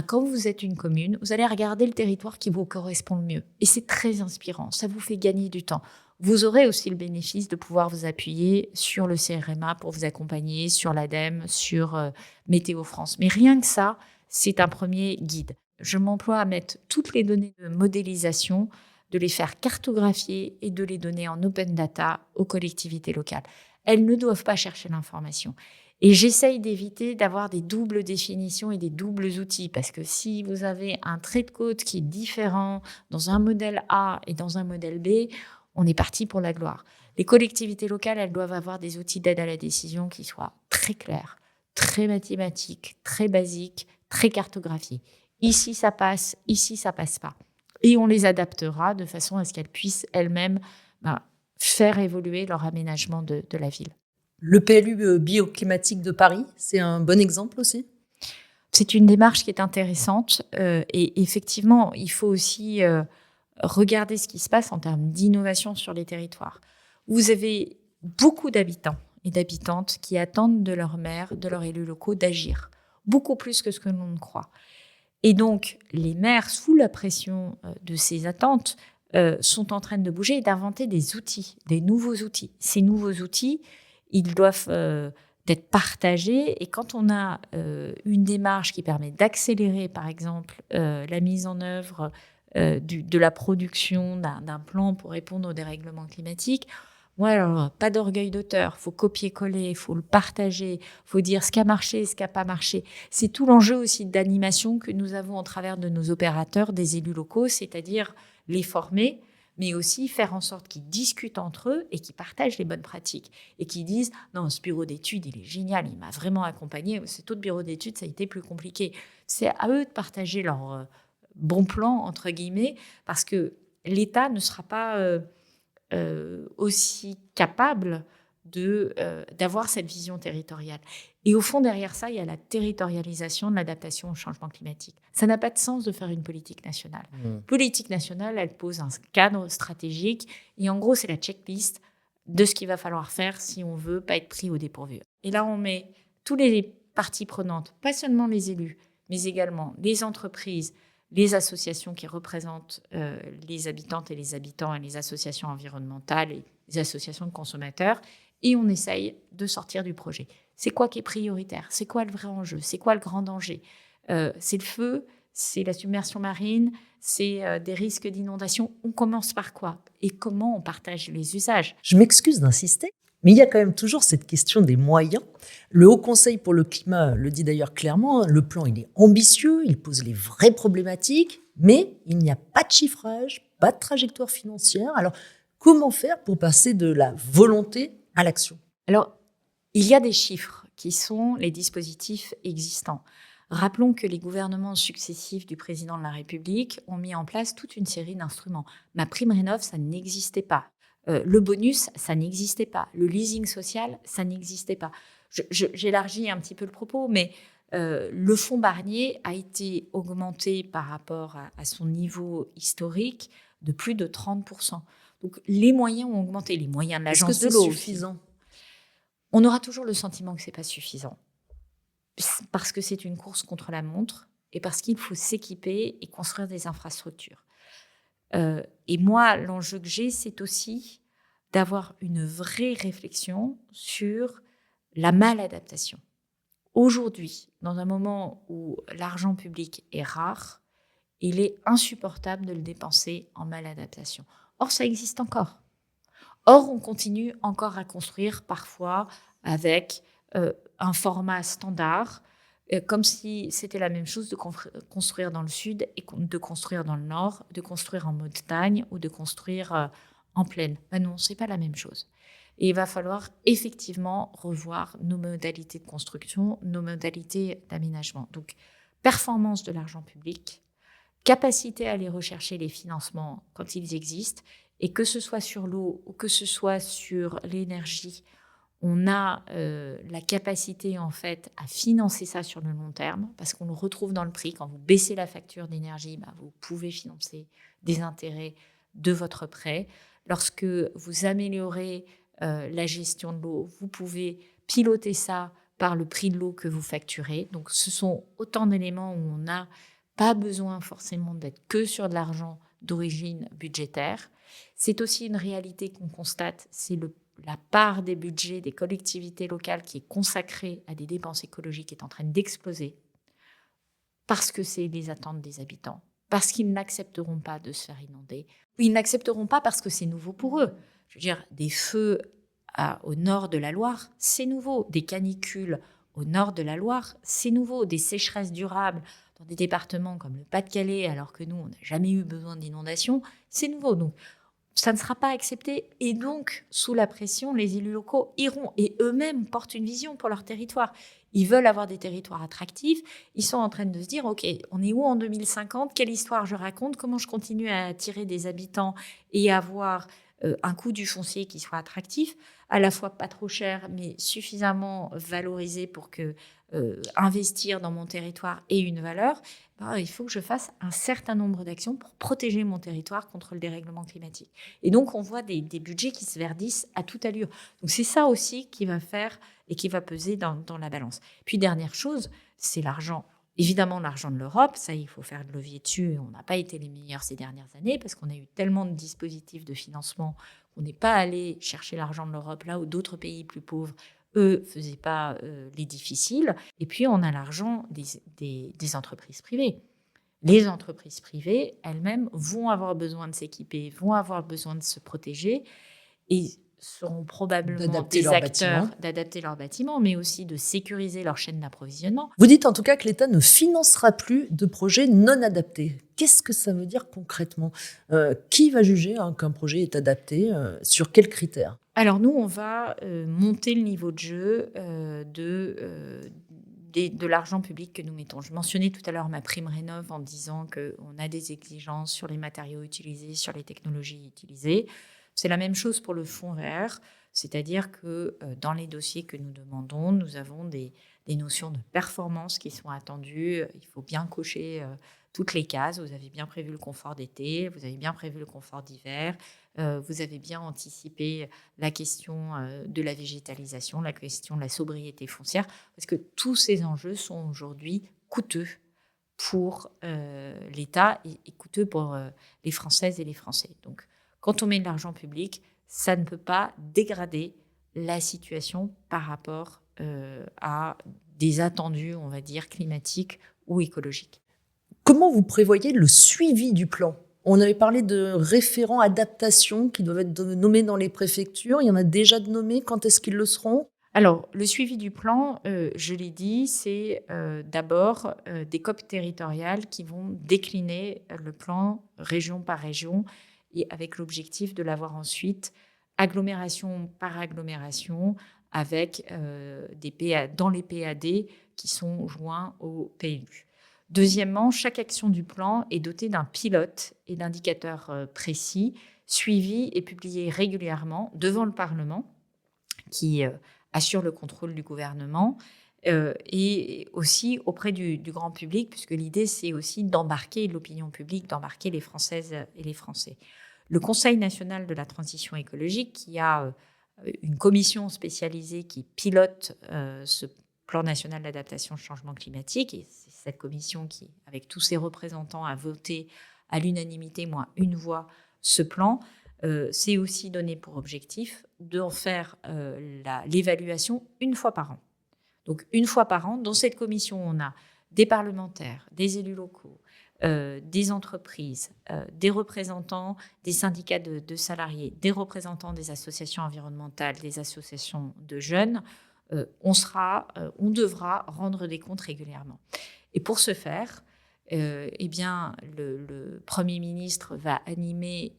quand vous êtes une commune, vous allez regarder le territoire qui vous correspond le mieux. Et c'est très inspirant, ça vous fait gagner du temps. Vous aurez aussi le bénéfice de pouvoir vous appuyer sur le CEREMA pour vous accompagner, sur l'ADEME, sur Météo France. Mais rien que ça, c'est un premier guide. Je m'emploie à mettre toutes les données de modélisation, de les faire cartographier et de les donner en open data aux collectivités locales. Elles ne doivent pas chercher l'information. Et j'essaye d'éviter d'avoir des doubles définitions et des doubles outils, parce que si vous avez un trait de côte qui est différent dans un modèle A et dans un modèle B, on est parti pour la gloire. Les collectivités locales, elles doivent avoir des outils d'aide à la décision qui soient très clairs, très mathématiques, très basiques, très cartographiés. Ici, ça passe pas. Et on les adaptera de façon à ce qu'elles puissent elles-mêmes faire évoluer leur aménagement de la ville. Le PLU bioclimatique de Paris, c'est un bon exemple aussi? C'est une démarche qui est intéressante et effectivement, il faut aussi regarder ce qui se passe en termes d'innovation sur les territoires. Vous avez beaucoup d'habitants et d'habitantes qui attendent de leur maire, de leurs élus locaux d'agir, beaucoup plus que ce que l'on ne croit. Et donc, les maires, sous la pression de ces attentes, sont en train de bouger et d'inventer des outils, des nouveaux outils. Ces nouveaux outils, ils doivent d'être partagés. Et quand on a une démarche qui permet d'accélérer, par exemple, la mise en œuvre de la production d'un plan pour répondre au dérèglement climatique, alors, pas d'orgueil d'auteur, il faut copier-coller, il faut le partager, il faut dire ce qui a marché, ce qui n'a pas marché. C'est tout l'enjeu aussi d'animation que nous avons au travers de nos opérateurs, des élus locaux, c'est-à-dire les former, mais aussi faire en sorte qu'ils discutent entre eux et qu'ils partagent les bonnes pratiques. Et qu'ils disent « Non, ce bureau d'études, il est génial, il m'a vraiment accompagné. Cet autre bureau d'études, ça a été plus compliqué. » C'est à eux de partager leur bon plan, entre guillemets, parce que l'État ne sera pas... aussi capable d'avoir cette vision territoriale. Et au fond, derrière ça, il y a la territorialisation de l'adaptation au changement climatique. Ça n'a pas de sens de faire une politique nationale. Politique nationale, elle pose un cadre stratégique et en gros, c'est la checklist de ce qu'il va falloir faire si on veut pas être pris au dépourvu. Et là, on met toutes les parties prenantes, pas seulement les élus, mais également les entreprises, les associations qui représentent les habitantes et les habitants et les associations environnementales et les associations de consommateurs, et on essaye de sortir du projet. C'est quoi qui est prioritaire? C'est quoi le vrai enjeu? C'est quoi le grand danger? C'est le feu, c'est la submersion marine, c'est des risques d'inondation. On commence par quoi? Et comment on partage les usages? Je m'excuse d'insister, mais il y a quand même toujours cette question des moyens. Le Haut Conseil pour le climat le dit d'ailleurs clairement, le plan il est ambitieux, il pose les vraies problématiques, mais il n'y a pas de chiffrage, pas de trajectoire financière. Alors, comment faire pour passer de la volonté à l'action? Alors, il y a des chiffres qui sont les dispositifs existants. Rappelons que les gouvernements successifs du président de la République ont mis en place toute une série d'instruments. MaPrimeRénov', ça n'existait pas. Le bonus, ça n'existait pas. Le leasing social, ça n'existait pas. J'élargis un petit peu le propos, mais le fonds Barnier a été augmenté par rapport à son niveau historique de plus de 30%. Donc les moyens ont augmenté, les moyens de l'agence de l'eau. Est-ce que c'est suffisant? On aura toujours le sentiment que ce n'est pas suffisant. Parce que c'est une course contre la montre et parce qu'il faut s'équiper et construire des infrastructures. Et moi, l'enjeu que j'ai, c'est aussi d'avoir une vraie réflexion sur la maladaptation. Aujourd'hui, dans un moment où l'argent public est rare, il est insupportable de le dépenser en maladaptation. Or, ça existe encore. Or, on continue encore à construire parfois avec un format standard, comme si c'était la même chose de construire dans le sud et de construire dans le nord, de construire en montagne ou de construire en plaine. Ben non, c'est pas la même chose. Et il va falloir effectivement revoir nos modalités de construction, nos modalités d'aménagement. Donc, performance de l'argent public, capacité à aller rechercher les financements quand ils existent, et que ce soit sur l'eau ou que ce soit sur l'énergie, on a la capacité en fait à financer ça sur le long terme parce qu'on le retrouve dans le prix. Quand vous baissez la facture d'énergie, vous pouvez financer des intérêts de votre prêt. Lorsque vous améliorez la gestion de l'eau, vous pouvez piloter ça par le prix de l'eau que vous facturez. Donc ce sont autant d'éléments où on n'a pas besoin forcément d'être que sur de l'argent d'origine budgétaire. C'est aussi une réalité qu'on constate, c'est la part des budgets des collectivités locales qui est consacrée à des dépenses écologiques est en train d'exploser. parce que c'est les attentes des habitants, parce qu'ils n'accepteront pas de se faire inonder. Ils n'accepteront pas parce que c'est nouveau pour eux. Je veux dire, des feux au nord de la Loire, c'est nouveau. Des canicules au nord de la Loire, c'est nouveau. Des sécheresses durables dans des départements comme le Pas-de-Calais, alors que nous, on n'a jamais eu besoin d'inondations, c'est nouveau. Donc, ça ne sera pas accepté. Et donc, sous la pression, les élus locaux iront et eux-mêmes portent une vision pour leur territoire. Ils veulent avoir des territoires attractifs. Ils sont en train de se dire, OK, on est où en 2050 ? Quelle histoire je raconte ? Comment je continue à attirer des habitants et avoir un coût du foncier qui soit attractif, à la fois pas trop cher, mais suffisamment valorisé pour que investir dans mon territoire ait une valeur. Il faut que je fasse un certain nombre d'actions pour protéger mon territoire contre le dérèglement climatique. Et donc, on voit des budgets qui se verdissent à toute allure. Donc, c'est ça aussi qui va faire et qui va peser dans la balance. Puis, dernière chose, c'est l'argent. Évidemment, l'argent de l'Europe, ça, il faut faire le levier dessus. On n'a pas été les meilleurs ces dernières années parce qu'on a eu tellement de dispositifs de financement qu'on n'est pas allé chercher l'argent de l'Europe là où d'autres pays plus pauvres, eux, ne faisaient pas les difficiles. Et puis, on a l'argent des entreprises privées. Les entreprises privées, elles-mêmes, vont avoir besoin de s'équiper, vont avoir besoin de se protéger et seront probablement des acteurs d'adapter leurs bâtiments, mais aussi de sécuriser leur chaîne d'approvisionnement. Vous dites en tout cas que l'État ne financera plus de projets non adaptés. Qu'est-ce que ça veut dire concrètement ? Qui va juger qu'un projet est adapté ? Sur quels critères ? Alors nous, on va monter le niveau de jeu de l'argent public que nous mettons. Je mentionnais tout à l'heure ma prime rénov en disant qu'on a des exigences sur les matériaux utilisés, sur les technologies utilisées. C'est la même chose pour le fonds vert, c'est-à-dire que dans les dossiers que nous demandons, nous avons des notions de performance qui sont attendues. Il faut bien cocher toutes les cases. Vous avez bien prévu le confort d'été, vous avez bien prévu le confort d'hiver, vous avez bien anticipé la question de la végétalisation, la question de la sobriété foncière, parce que tous ces enjeux sont aujourd'hui coûteux pour l'État et coûteux pour les Françaises et les Français. Donc, quand on met de l'argent public, ça ne peut pas dégrader la situation par rapport à des attendus, on va dire, climatiques ou écologiques. Comment vous prévoyez le suivi du plan ? On avait parlé de référents adaptation qui doivent être nommés dans les préfectures. Il y en a déjà de nommés. Quand est-ce qu'ils le seront ? Alors, le suivi du plan, je l'ai dit, c'est d'abord des COP territoriales qui vont décliner le plan région par région et avec l'objectif de l'avoir ensuite agglomération par agglomération avec dans les PAD qui sont joints au PLU. Deuxièmement, chaque action du plan est dotée d'un pilote et d'indicateurs précis, suivis et publiés régulièrement devant le Parlement, qui assure le contrôle du gouvernement, et aussi auprès du grand public, puisque l'idée, c'est aussi d'embarquer l'opinion publique, d'embarquer les Françaises et les Français. Le Conseil national de la transition écologique, qui a une commission spécialisée qui pilote ce plan national d'adaptation au changement climatique, et c'est cette commission qui, avec tous ses représentants, a voté à l'unanimité, moins une voix, ce plan, c'est aussi donné pour objectif d'en faire l'évaluation une fois par an. Donc une fois par an, dans cette commission, on a des parlementaires, des élus locaux, des entreprises, des représentants des syndicats de salariés, des représentants des associations environnementales, des associations de jeunes. On devra rendre des comptes régulièrement. Et pour ce faire, le Premier ministre va animer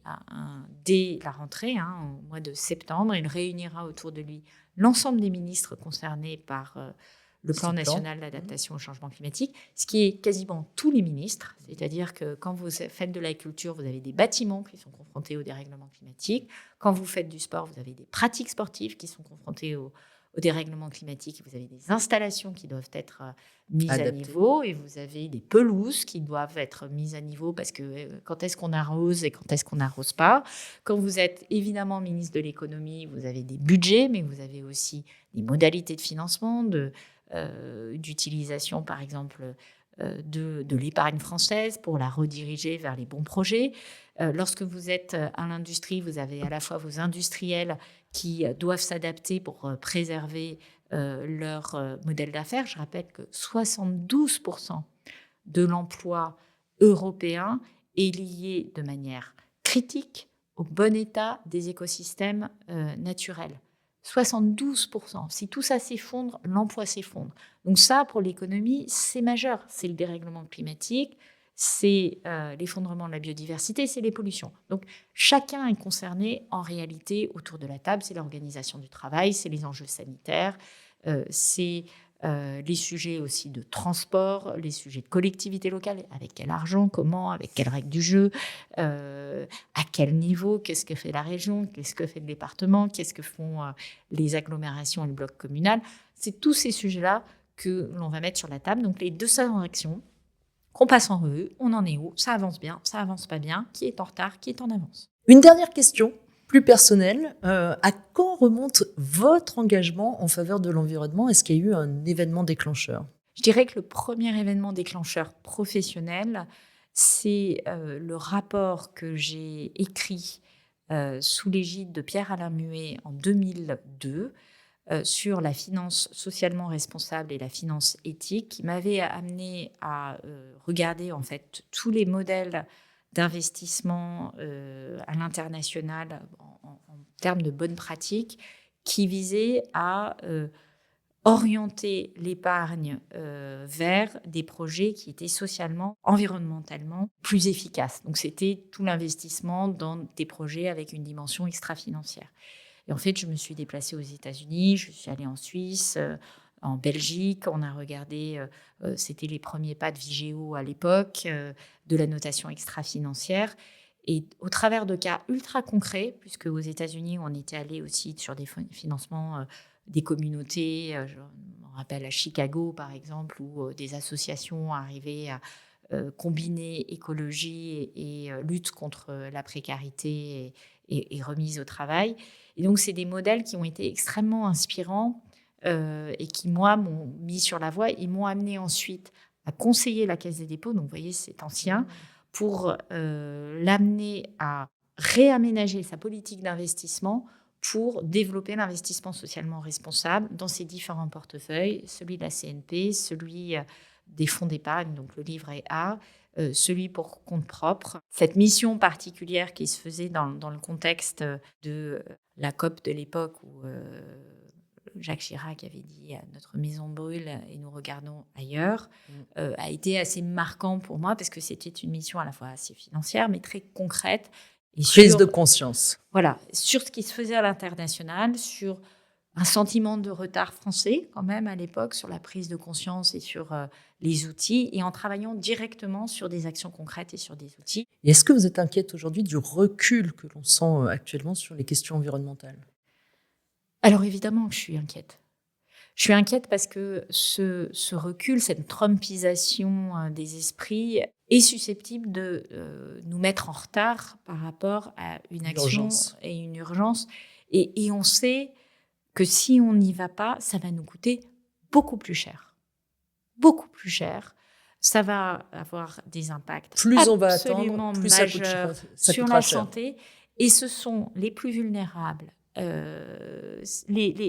dès la rentrée, au mois de septembre, il réunira autour de lui l'ensemble des ministres concernés par le plan national d'adaptation au changement climatique, ce qui est quasiment tous les ministres, c'est-à-dire que quand vous faites de l'agriculture, vous avez des bâtiments qui sont confrontés au dérèglement climatique, quand vous faites du sport, vous avez des pratiques sportives qui sont confrontées au dérèglement climatique, vous avez des installations qui doivent être mises à niveau et vous avez des pelouses qui doivent être mises à niveau parce que quand est-ce qu'on arrose et quand est-ce qu'on n'arrose pas. Quand vous êtes évidemment ministre de l'économie, vous avez des budgets, mais vous avez aussi des modalités de financement, d'utilisation par exemple de l'épargne française pour la rediriger vers les bons projets. Lorsque vous êtes à l'industrie, vous avez à la fois vos industriels qui doivent s'adapter pour préserver leur modèle d'affaires. Je rappelle que 72% de l'emploi européen est liée de manière critique au bon état des écosystèmes naturels. 72%. Si tout ça s'effondre, l'emploi s'effondre. Donc ça, pour l'économie, c'est majeur. C'est le dérèglement climatique, c'est l'effondrement de la biodiversité, c'est les pollutions. Donc chacun est concerné en réalité autour de la table. C'est l'organisation du travail, c'est les enjeux sanitaires, c'est les sujets aussi de transport, les sujets de collectivité locale, avec quel argent, comment, avec quelles règles du jeu, à quel niveau, qu'est-ce que fait la région, qu'est-ce que fait le département, qu'est-ce que font les agglomérations et le bloc communal. C'est tous ces sujets-là que l'on va mettre sur la table. Donc les 200 actions qu'on passe en revue, on en est où, ça avance bien, ça avance pas bien, qui est en retard, qui est en avance. Une dernière question, plus personnelle. À quand remonte votre engagement en faveur de l'environnement? Est-ce qu'il y a eu un événement déclencheur? Je dirais que le premier événement déclencheur professionnel, c'est le rapport que j'ai écrit sous l'égide de Pierre-Alain Muet en 2002 sur la finance socialement responsable et la finance éthique, qui m'avait amené à regarder en fait tous les modèles d'investissement à l'international en termes de bonnes pratiques, qui visaient à orienter l'épargne vers des projets qui étaient socialement, environnementalement plus efficaces. Donc c'était tout l'investissement dans des projets avec une dimension extra-financière. Et en fait, je me suis déplacée aux États-Unis, je suis allée en Suisse, en Belgique. On a regardé, c'était les premiers pas de Vigéo à l'époque, de la notation extra-financière. Et au travers de cas ultra concrets, puisque aux États-Unis, on était allé aussi sur des financements des communautés. Je me rappelle à Chicago, par exemple, où des associations arrivaient à combiner écologie et lutte contre la précarité et remise au travail. Et donc, c'est des modèles qui ont été extrêmement inspirants et qui, moi, m'ont mis sur la voie et m'ont amené ensuite à conseiller la Caisse des dépôts. Donc, vous voyez, c'est ancien, pour l'amener à réaménager sa politique d'investissement pour développer l'investissement socialement responsable dans ses différents portefeuilles, celui de la CNP, celui des fonds d'épargne, donc le livret A, celui pour compte propre. Cette mission particulière qui se faisait dans le contexte de la COP de l'époque où Jacques Chirac avait dit « Notre maison brûle et nous regardons ailleurs », a été assez marquant pour moi parce que c'était une mission à la fois assez financière mais très concrète. Et prise de conscience. Voilà, sur ce qui se faisait à l'international, sur un sentiment de retard français quand même à l'époque sur la prise de conscience et sur les outils, et en travaillant directement sur des actions concrètes et sur des outils. Et est-ce que vous êtes inquiète aujourd'hui du recul que l'on sent actuellement sur les questions environnementales? Alors évidemment que je suis inquiète. Je suis inquiète parce que ce recul, cette trumpisation des esprits est susceptible de nous mettre en retard par rapport à une action et une urgence. Et on sait que si on n'y va pas, ça va nous coûter beaucoup plus cher. Beaucoup plus cher. Ça va avoir des impacts plus on va absolument attendre, plus majeurs ça sur la cher. santé. Et ce sont les plus vulnérables,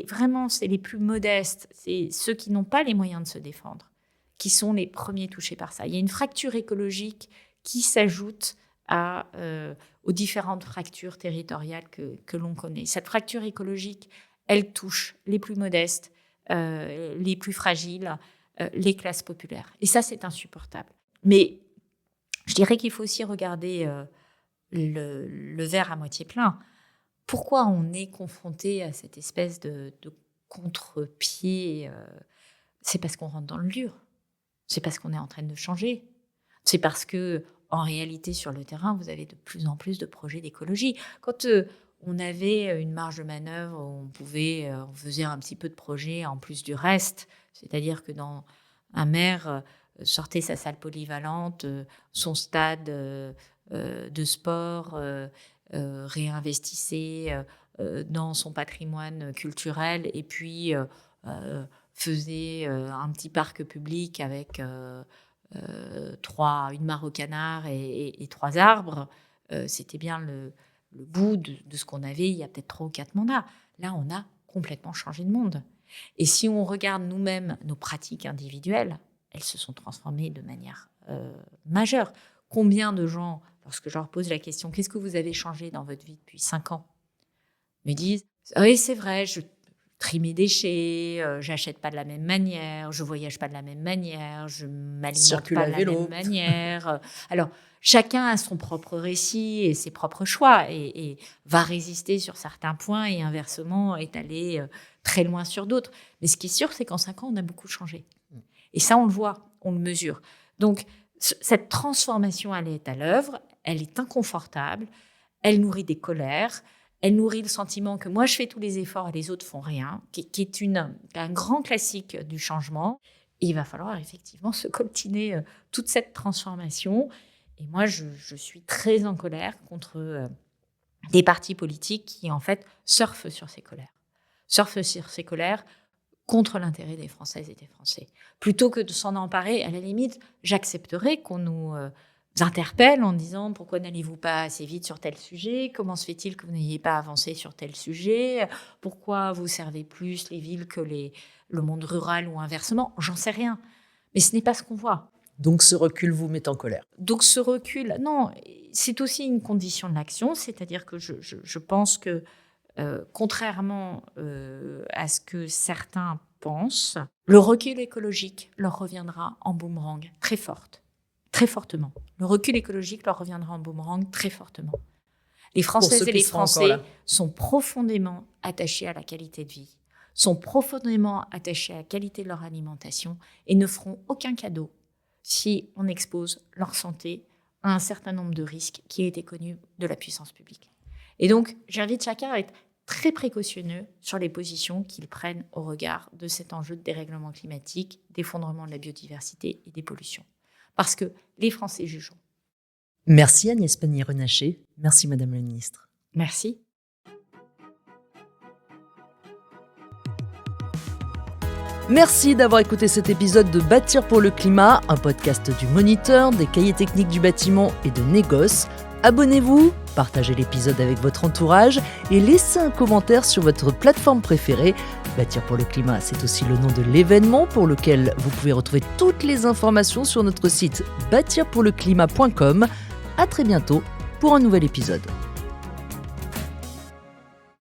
vraiment, c'est les plus modestes, c'est ceux qui n'ont pas les moyens de se défendre, qui sont les premiers touchés par ça. Il y a une fracture écologique qui s'ajoute aux différentes fractures territoriales que l'on connaît. Cette fracture écologique, elle touche les plus modestes, les plus fragiles, les classes populaires. Et ça, c'est insupportable. Mais je dirais qu'il faut aussi regarder le verre à moitié plein. Pourquoi on est confronté à cette espèce de contre-pied? C'est parce qu'on rentre dans le dur. C'est parce qu'on est en train de changer. C'est parce que, en réalité, sur le terrain, vous avez de plus en plus de projets d'écologie. Quand on avait une marge de manœuvre, on faisait un petit peu de projets en plus du reste. C'est-à-dire que un maire sortait sa salle polyvalente, son stade de sport, réinvestissait dans son patrimoine culturel et puis faisait un petit parc public avec une mare au canard et 3 arbres. C'était bien le bout de ce qu'on avait il y a peut-être 3 ou 4 mandats. Là, on a complètement changé de monde. Et si on regarde nous-mêmes nos pratiques individuelles, elles se sont transformées de manière majeur. Combien de gens, lorsque je leur pose la question « Qu'est-ce que vous avez changé dans votre vie depuis 5 ans ?» me disent « Oui, c'est vrai, je trie mes déchets, j'achète pas de la même manière, je voyage pas de la même manière, je m'alimente pas de la même manière. » Alors, chacun a son propre récit et ses propres choix et va résister sur certains points et inversement est allé très loin sur d'autres. Mais ce qui est sûr, c'est qu'en 5 ans, on a beaucoup changé. Et ça, on le voit, on le mesure. Donc, cette transformation, elle est à l'œuvre, elle est inconfortable, elle nourrit des colères, elle nourrit le sentiment que moi, je fais tous les efforts et les autres font rien, qui est un grand classique du changement. Et il va falloir effectivement se coltiner toute cette transformation. Et moi, je suis très en colère contre des partis politiques qui, en fait, surfent sur ces colères. Surfent sur ces colères contre l'intérêt des Françaises et des Français. Plutôt que de s'en emparer, à la limite, j'accepterais qu'on nous interpelle en disant « Pourquoi n'allez-vous pas assez vite sur tel sujet ? Comment se fait-il que vous n'ayez pas avancé sur tel sujet ? Pourquoi vous servez plus les villes que le monde rural ou inversement ? J'en sais rien. Mais ce n'est pas ce qu'on voit. » Donc ce recul vous met en colère. Donc ce recul, non, c'est aussi une condition de l'action, c'est-à-dire que je pense que, contrairement à ce que certains pensent, le recul écologique leur reviendra en boomerang très fortement. Le recul écologique leur reviendra en boomerang très fortement. Les Françaises et les Français sont profondément attachés à la qualité de vie, sont profondément attachés à la qualité de leur alimentation et ne feront aucun cadeau si on expose leur santé à un certain nombre de risques qui étaient connus de la puissance publique. Et donc, j'invite chacun à être très précautionneux sur les positions qu'ils prennent au regard de cet enjeu de dérèglement climatique, d'effondrement de la biodiversité et des pollutions. Parce que les Français jugeront. Merci Agnès Pannier-Runacher. Merci Madame la Ministre. Merci. Merci d'avoir écouté cet épisode de Bâtir pour le climat, un podcast du Moniteur, des cahiers techniques du bâtiment et de Négoce. Abonnez-vous, partagez l'épisode avec votre entourage et laissez un commentaire sur votre plateforme préférée. Bâtir pour le climat, c'est aussi le nom de l'événement pour lequel vous pouvez retrouver toutes les informations sur notre site bâtirpourleclimat.com. À très bientôt pour un nouvel épisode.